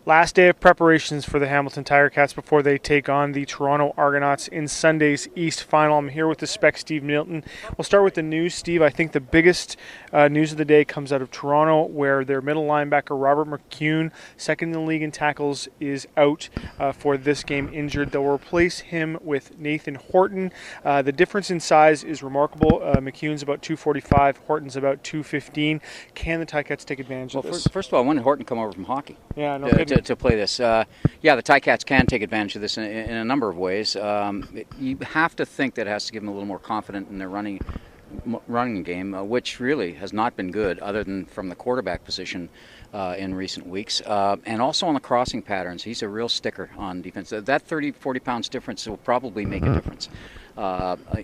Last day of preparations for the Hamilton Tiger Cats before they take on the Toronto Argonauts in Sunday's East Final. I'm here with the Spec Steve Milton. We'll start with the news, Steve. I think the biggest news of the day comes out of Toronto, where their middle linebacker Robert McCune, second in the league in tackles, is out for this game, injured. They'll replace him with Nathan Horton. The difference in size is remarkable. McCune's about 245, Horton's about 215. Can the Ticats take advantage of this? First of all, when did Horton come over from hockey? Yeah, no to play this. The Ticats can take advantage of this in a number of ways. You have to think that it has to give them a little more confidence in their running game, which really has not been good other than from the quarterback position in recent weeks. And also on the crossing patterns. He's a real sticker on defense. That 30, 40 pounds difference will probably make a difference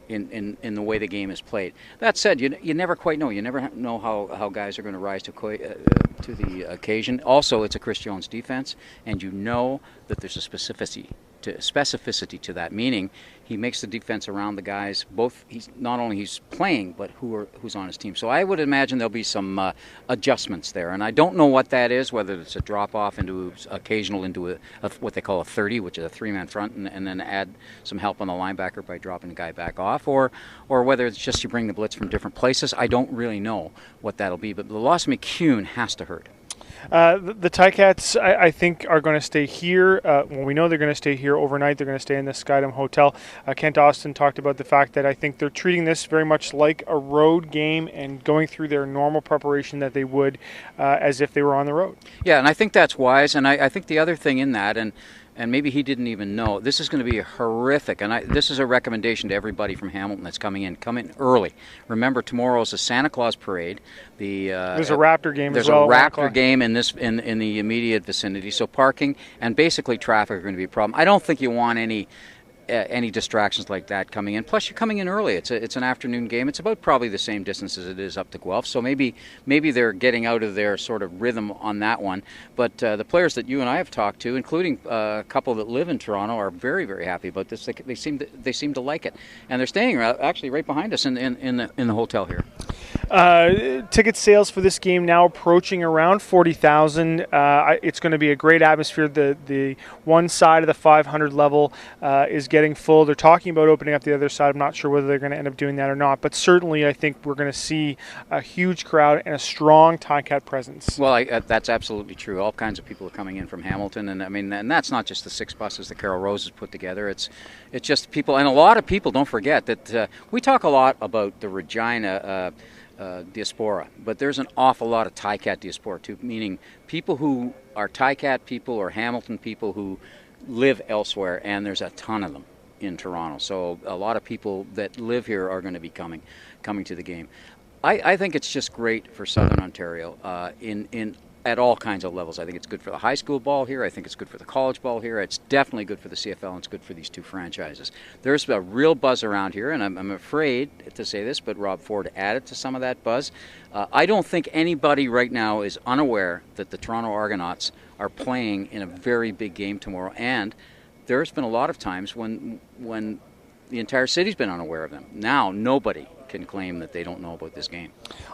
in the way the game is played. That said, you never quite know. You never know how guys are going to rise to the occasion. Also, it's a Chris Jones defense, and you know that there's a specificity to that, meaning he makes the defense around the guys, both he's not only he's playing, but who's on his team. So I would imagine there'll be some adjustments there, and I don't know what that is, whether it's a drop-off into what they call a 30, which is a three-man front, and then add some help on the linebacker by dropping the guy back off, or whether it's just you bring the blitz from different places. I don't really know what that'll be, but the loss of McCune has to hurt. The Ticats, I think, are going to stay here. We know they're going to stay here overnight. They're going to stay in the Skydome Hotel. Kent Austin talked about the fact that I think they're treating this very much like a road game and going through their normal preparation that they would as if they were on the road. Yeah, and I think that's wise. And I think the other thing in that, and maybe he didn't even know, this is going to be horrific. And this is a recommendation to everybody from Hamilton that's coming in. Come in early. Remember, tomorrow is the Santa Claus Parade. There's a Raptor game as well. There's a Raptor game in the immediate vicinity. So parking and basically traffic are going to be a problem. I don't think you want any distractions like that coming in. Plus, you're coming in early. It's an afternoon game. It's about probably the same distance as it is up to Guelph. So maybe they're getting out of their sort of rhythm on that one. But the players that you and I have talked to, including a couple that live in Toronto, are very, very happy about this. They seem to like it, and they're staying actually right behind us in the hotel here. Ticket sales for this game now approaching around 40,000. It's going to be a great atmosphere. The one side of the 500 level is getting full. They're talking about opening up the other side. I'm not sure whether they're going to end up doing that or not, but certainly I think we're going to see a huge crowd and a strong Ticat presence. Well, that's absolutely true. All kinds of people are coming in from Hamilton, and that's not just the 6 buses that Carol Rose has put together. It's just people, and a lot of people. Don't forget that we talk a lot about the Regina diaspora, but there's an awful lot of Ticat diaspora too, meaning people who are Ticat people or Hamilton people who live elsewhere, and there's a ton of them in Toronto. So a lot of people that live here are going to be coming to the game. I think it's just great for Southern Ontario at all kinds of levels. I think it's good for the high school ball here. I think it's good for the college ball here. It's definitely good for the CFL, and it's good for these two franchises. There's a real buzz around here, and I'm afraid to say this, but Rob Ford added to some of that buzz. I don't think anybody right now is unaware that the Toronto Argonauts are playing in a very big game tomorrow, and there's been a lot of times when the entire city's been unaware of them. Now nobody can claim that they don't know about this game.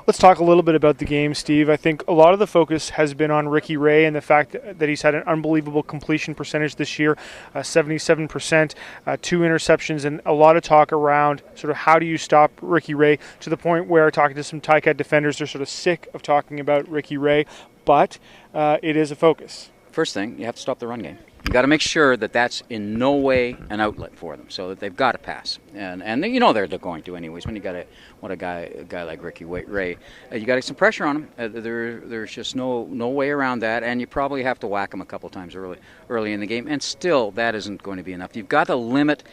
Let's talk a little bit about the game, Steve. I think a lot of the focus has been on Ricky Ray and the fact that he's had an unbelievable completion percentage this year, 77%, 2 interceptions, and a lot of talk around sort of how do you stop Ricky Ray, to the point where talking to some Ticat defenders, they're sort of sick of talking about Ricky Ray, but it is a focus. First thing, you have to stop the run game. You got to make sure that that's in no way an outlet for them, so that they've got to pass, and you know they're going to anyways. When you got a guy like Ricky Ray, you got to get some pressure on him. There's just no way around that, and you probably have to whack him a couple times early in the game, and still that isn't going to be enough. You've got to limit.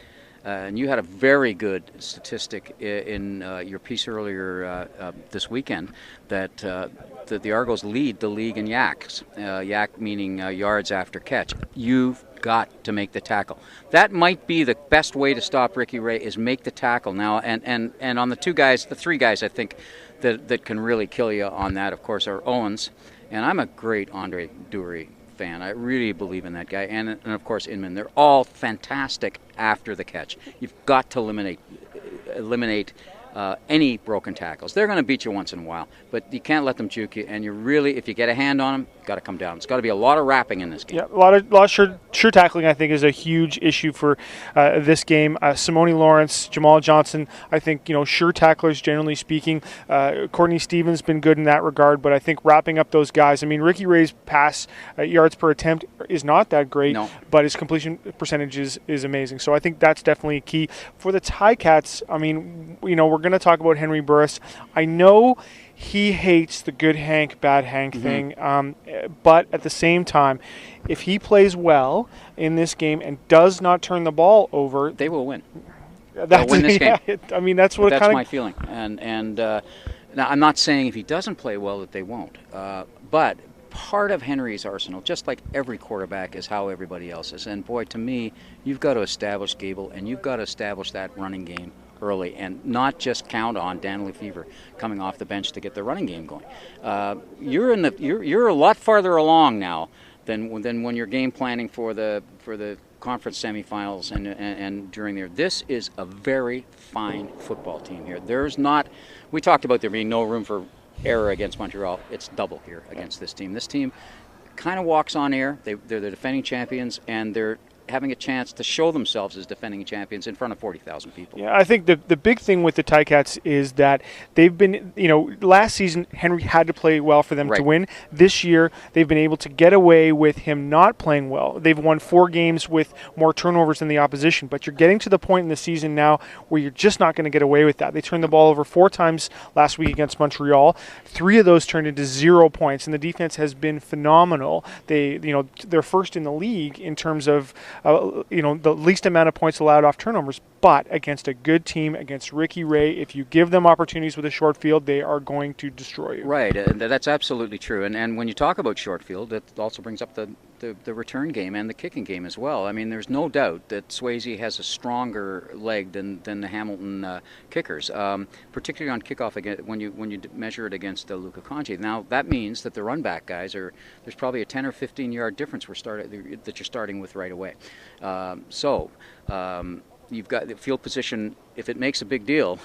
And you had a very good statistic in your piece earlier this weekend that the Argos lead the league in YACs. YAC meaning yards after catch. You've got to make the tackle. That might be the best way to stop Ricky Ray, is make the tackle now. And on the three guys, I think that can really kill you on that, of course, are Owens. And I'm a great Andre Dury fan. I really believe in that guy, and of course Inman. They're all fantastic after the catch. You've got to eliminate any broken tackles. They're going to beat you once in a while, but you can't let them juke you. And you really, if you get a hand on them, got to come down. It's got to be a lot of wrapping in this game. Yeah, a lot of sure tackling, I think, is a huge issue for this game. Simone Lawrence, Jamal Johnson, I think, sure tacklers, generally speaking. Courtney Stevens been good in that regard, but I think wrapping up those guys. I mean, Ricky Ray's pass yards per attempt is not that great, but his completion percentage is amazing. So I think that's definitely key. For the Ticats, I mean, we're going to talk about Henry Burris. I know he hates the good Hank, bad Hank thing, but at the same time, if he plays well in this game and does not turn the ball over, they will win. They'll win this game. I mean, that's my feeling. And now I'm not saying if he doesn't play well that they won't, but part of Henry's arsenal, just like every quarterback, is how everybody else is. And boy, to me, you've got to establish Gable, and you've got to establish that running game early, and not just count on Dan Lefevre coming off the bench to get the running game going. You're a lot farther along now than when you're game planning for the conference semifinals and during there. This is a very fine football team here. We talked about there being no room for error against Montreal. It's double here against this team. This team kind of walks on air. They're the defending champions, and they're having a chance to show themselves as defending champions in front of 40,000 people. Yeah, I think the big thing with the Ticats is that they've been, last season Henry had to play well for them to win. This year they've been able to get away with him not playing well. They've won 4 games with more turnovers than the opposition, but you're getting to the point in the season now where you're just not going to get away with that. They turned the ball over 4 times last week against Montreal. 3 of those turned into 0 points, and the defense has been phenomenal. They're first in the league in terms of the least amount of points allowed off turnovers, but against a good team, against Ricky Ray, if you give them opportunities with a short field, they are going to destroy you. Right, that's absolutely true. And when you talk about short field, it also brings up the return game and the kicking game as well. I mean, there's no doubt that Swayze has a stronger leg than the Hamilton kickers, particularly on kickoff when you measure it against Luca Conji. Now, that means that the run back guys there's probably a 10 or 15 yard difference that you're starting with right away. You've got the field position. If it makes a big deal,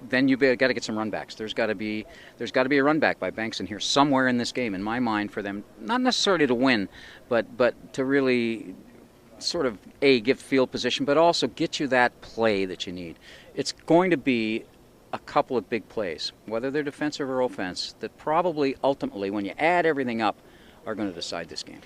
then you've got to get some run backs. There's got to be a run back by Banks in here somewhere in this game, in my mind, for them, not necessarily to win, but to really sort of give field position, but also get you that play that you need. It's going to be a couple of big plays, whether they're defensive or offense, that probably ultimately, when you add everything up, are going to decide this game.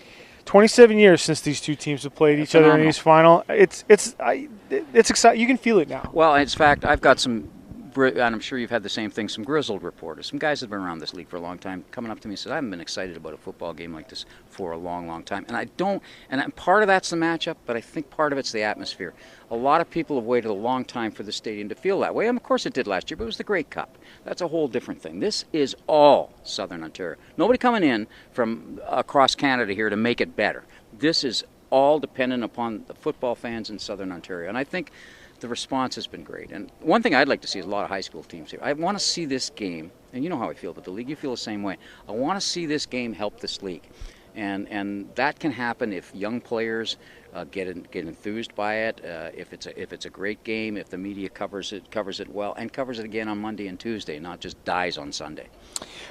27 years since these two teams have played each other in the East Final. It's exciting. You can feel it now. Well, in fact, I've got some, and I'm sure you've had the same thing, some grizzled reporters, some guys that have been around this league for a long time, coming up to me and said, I haven't been excited about a football game like this for a long, long time. And part of that's the matchup, but I think part of it's the atmosphere. A lot of people have waited a long time for the stadium to feel that way. And of course it did last year, but it was the Grey Cup. That's a whole different thing. This is all Southern Ontario. Nobody coming in from across Canada here to make it better. This is all dependent upon the football fans in Southern Ontario. And I think the response has been great. And one thing I'd like to see is a lot of high school teams here. I want to see this game, and you know how I feel about the league. You feel the same way. I want to see this game help this league. And that can happen if young players get enthused by it. If it's a great game, if the media covers it well, and covers it again on Monday and Tuesday, not just dies on Sunday.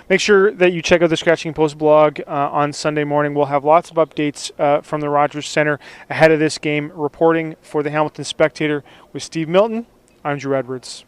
Make sure that you check out the Scratching Post blog on Sunday morning. We'll have lots of updates from the Rogers Centre ahead of this game. Reporting for the Hamilton Spectator with Steve Milton, I'm Drew Edwards.